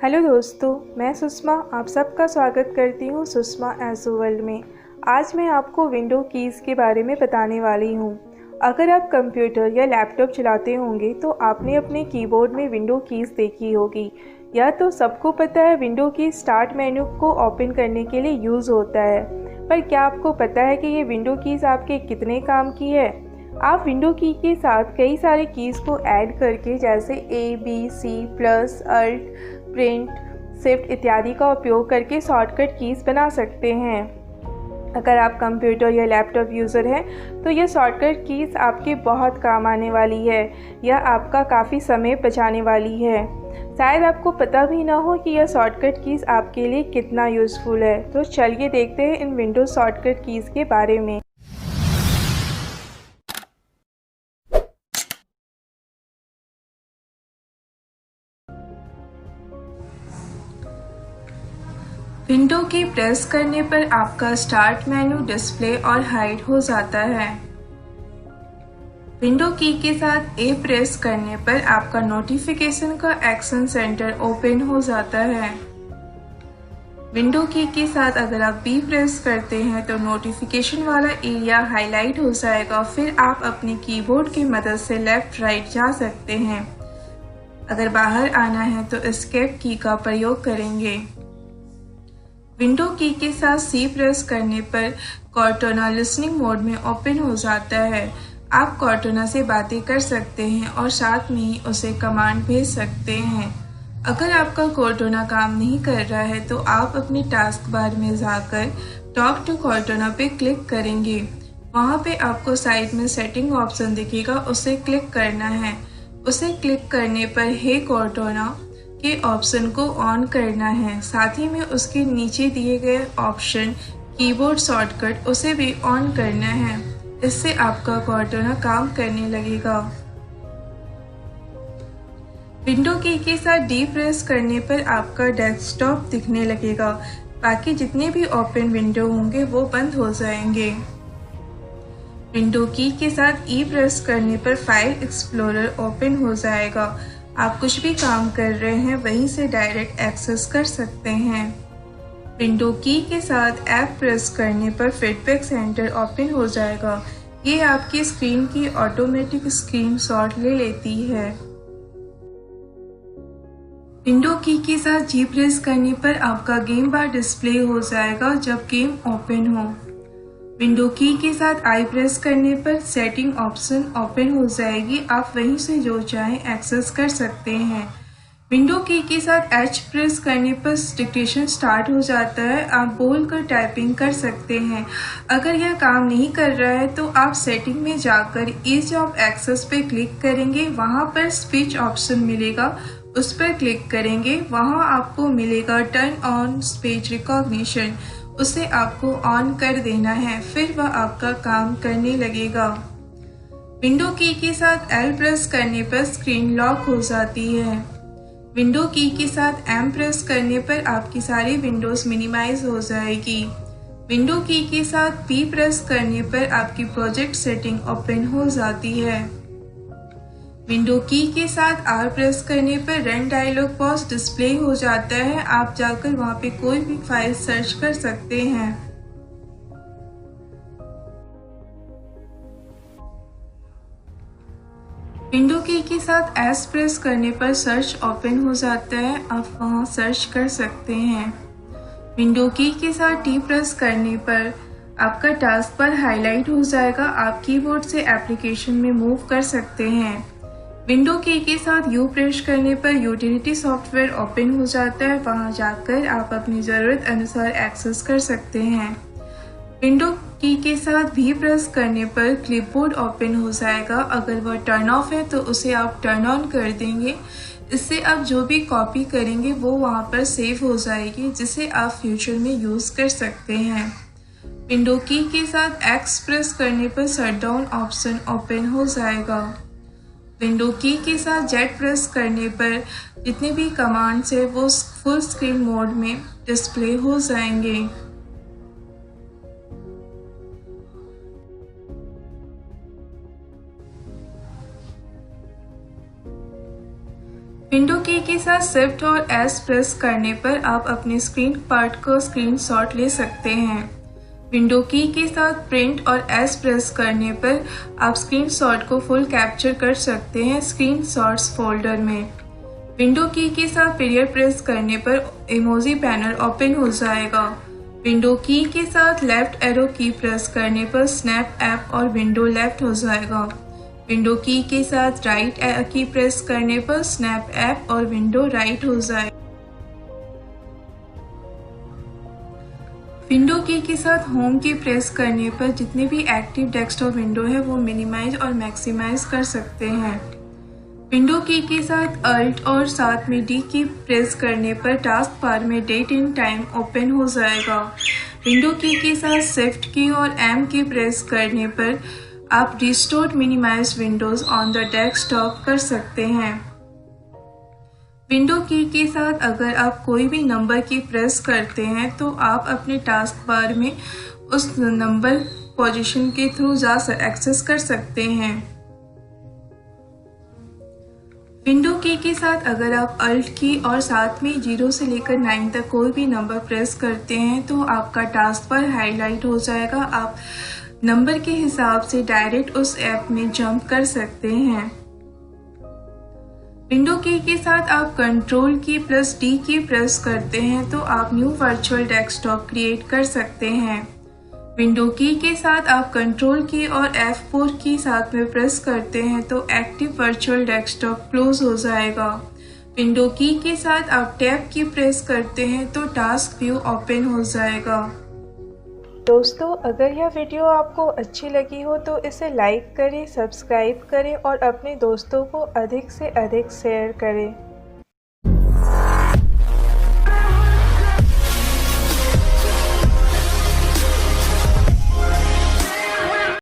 Hello दोस्तों, मैं सुषमा आप सबका स्वागत करती हूँ सुषमा एसो वर्ल्ड में। आज मैं आपको विंडो कीज़ के बारे में बताने वाली हूँ। अगर आप कंप्यूटर या लैपटॉप चलाते होंगे तो आपने अपने कीबोर्ड में विंडो कीज़ देखी होगी। यह तो सबको पता है, विंडो की स्टार्ट मेन्यू को ओपन करने के लिए यूज़ होता है। पर क्या आपको पता है कि ये विंडो कीज़ आपके कितने काम की है? आप विंडो की के साथ कई सारे कीज़ को ऐड करके जैसे A, B, C, plus, alt, print, shift इत्यादि का उपयोग करके शॉर्टकट कीज़ बना सकते हैं। अगर आप कंप्यूटर या लैपटॉप यूज़र हैं तो यह शॉर्टकट कीज़ आपके बहुत काम आने वाली है। यह आपका काफ़ी समय बचाने वाली है। शायद आपको पता भी ना हो कि यह शॉर्टकट कीज़ आपके लिए कितना यूज़फुल है। तो चलिए देखते हैं इन विंडोज़ शॉर्टकट कीज़ के बारे में। विंडो की प्रेस करने पर आपका स्टार्ट मेनू डिस्प्ले और हाइड हो जाता है। विंडो की के साथ ए प्रेस करने पर आपका नोटिफिकेशन का एक्शन सेंटर ओपन हो जाता है। विंडो की के साथ अगर आप बी प्रेस करते हैं तो नोटिफिकेशन वाला एरिया हाईलाइट हो जाएगा। फिर आप अपने कीबोर्ड की मदद से लेफ्ट राइट जा सकते हैं। अगर बाहर आना है तो एस्केप की का प्रयोग करेंगे। विंडो की के साथ सी प्रेस करने पर कॉर्टाना लिसनिंग मोड में ओपन हो जाता है। आप कॉर्टाना से बातें कर सकते हैं और साथ में ही उसे कमांड भेज सकते हैं। अगर आपका कॉर्टाना काम नहीं कर रहा है तो आप अपने टास्क बार में जाकर टॉक टू कॉर्टाना पे क्लिक करेंगे। वहाँ पे आपको साइड में सेटिंग ऑप्शन दिखेगा, उसे क्लिक करना है। उसे क्लिक करने पर हे कॉर्टाना के ऑप्शन को ऑन करना है। साथ ही में उसके नीचे दिए गए ऑप्शन कीबोर्ड शॉर्टकट उसे भी ऑन करना है। इससे आपका कॉर्टाना काम करने लगेगा। विंडो की के साथ डी प्रेस करने पर आपका डेस्कटॉप दिखने लगेगा। बाकी जितने भी ओपन विंडो होंगे वो बंद हो जाएंगे। विंडो की के साथ ई प्रेस करने पर फाइल एक्सप्लोरर ओपन हो जाएगा। आप कुछ भी काम कर रहे हैं वहीं से डायरेक्ट एक्सेस कर सकते हैं। विंडो की के साथ ऐप प्रेस करने पर फीडबैक सेंटर ओपन हो जाएगा। ये आपकी स्क्रीन की ऑटोमेटिक स्क्रीनशॉट ले लेती है। विंडो की के साथ जी प्रेस करने पर आपका गेम बार डिस्प्ले हो जाएगा जब गेम ओपन हो। विंडो की के साथ आई प्रेस करने पर सेटिंग ऑप्शन ओपन हो जाएगी। आप वहीं से जो चाहें एक्सेस कर सकते हैं। विंडो की के साथ एच प्रेस करने पर डिक्टेशन स्टार्ट हो जाता है। आप बोलकर टाइपिंग कर सकते हैं। अगर यह काम नहीं कर रहा है तो आप सेटिंग में जाकर ईज ऑफ एक्सेस पे क्लिक करेंगे। वहां पर स्पीच ऑप्शन मिलेगा, उस पर क्लिक करेंगे। वहां आपको मिलेगा टर्न ऑन स्पीच रिकॉग्निशन, उसे आपको ऑन कर देना है। फिर वह आपका काम करने लगेगा। विंडो की के साथ एल प्रेस करने पर स्क्रीन लॉक हो जाती है। विंडो की के साथ एम प्रेस करने पर आपकी सारी विंडोज मिनिमाइज हो जाएगी। विंडो की के साथ पी प्रेस करने पर आपकी प्रोजेक्ट सेटिंग ओपन हो जाती है। विंडो की के साथ आर प्रेस करने पर रन डायलॉग बॉक्स डिस्प्ले हो जाता है। आप जाकर वहां पे कोई भी फाइल सर्च कर सकते हैं। विंडो की के साथ एस प्रेस करने पर सर्च ओपन हो जाता है। आप वहां सर्च कर सकते हैं। विंडो की के साथ टी प्रेस करने पर आपका टास्क बार हाईलाइट हो जाएगा। आप कीबोर्ड से एप्लीकेशन में मूव कर सकते हैं। विंडो की के साथ यू प्रेस करने पर यूटिलिटी सॉफ्टवेयर ओपन हो जाता है। वहां जाकर आप अपनी ज़रूरत अनुसार एक्सेस कर सकते हैं। विंडो की के साथ भी प्रेस करने पर क्लिपबोर्ड ओपन हो जाएगा। अगर वह टर्न ऑफ है तो उसे आप टर्न ऑन कर देंगे। इससे आप जो भी कॉपी करेंगे वो वहां पर सेव हो जाएगी, जिसे आप फ्यूचर में यूज़ कर सकते हैं। विंडो की के साथ एक्स प्रेस करने पर शटडाउन ऑप्शन ओपन हो जाएगा। विंडो की के साथ जेड प्रेस करने पर जितने भी कमांड्स है वो फुल स्क्रीन मोड में डिस्प्ले हो जाएंगे। विंडो की के साथ साथ शिफ्ट और एस प्रेस करने पर आप अपने स्क्रीन पार्ट को स्क्रीनशॉट ले सकते हैं। विंडो की के साथ प्रिंट और एस प्रेस करने पर आप स्क्रीनशॉट को फुल कैप्चर कर सकते हैं स्क्रीनशॉट्स फोल्डर में। विंडो की के साथ पीरियड प्रेस करने पर इमोजी पैनल ओपन हो जाएगा। विंडो की के साथ लेफ्ट एरो की प्रेस करने पर स्नैप ऐप और विंडो लेफ्ट हो जाएगा। विंडो की के साथ राइट की प्रेस करने पर स्नैप ऐप और विंडो राइट हो जाएगा। विंडो की के साथ होम की प्रेस करने पर जितने भी एक्टिव डेस्कटॉप विंडो है वो मिनिमाइज और मैक्सिमाइज कर सकते हैं। विंडो की के साथ अल्ट और साथ में डी की प्रेस करने पर टास्क बार में डेट एंड टाइम ओपन हो जाएगा। विंडो की के साथ शिफ्ट की और एम की प्रेस करने पर आप restore minimize windows on the desktop कर सकते हैं। विंडो की के साथ अगर आप कोई भी नंबर की प्रेस करते हैं तो आप अपने टास्क बार में उस नंबर पोजीशन के थ्रू एक्सेस कर सकते हैं। विंडो की के साथ अगर आप अल्ट की और साथ में 0 से लेकर 9 तक कोई भी नंबर प्रेस करते हैं तो आपका टास्क बार हाईलाइट हो जाएगा। आप नंबर के हिसाब से डायरेक्ट उस ऐप में जंप कर सकते हैं। विंडो की के साथ आप कंट्रोल की प्लस डी की प्रेस करते हैं तो आप न्यू वर्चुअल डेस्कटॉप क्रिएट कर सकते हैं। विंडो की के साथ आप कंट्रोल की और F4 की साथ में प्रेस करते हैं तो एक्टिव वर्चुअल डेस्कटॉप क्लोज हो जाएगा। विंडो की के साथ आप टैब की प्रेस करते हैं तो टास्क व्यू ओपन हो जाएगा। दोस्तों, अगर यह वीडियो आपको अच्छी लगी हो तो इसे लाइक करें, सब्सक्राइब करें और अपने दोस्तों को अधिक से अधिक शेयर करें।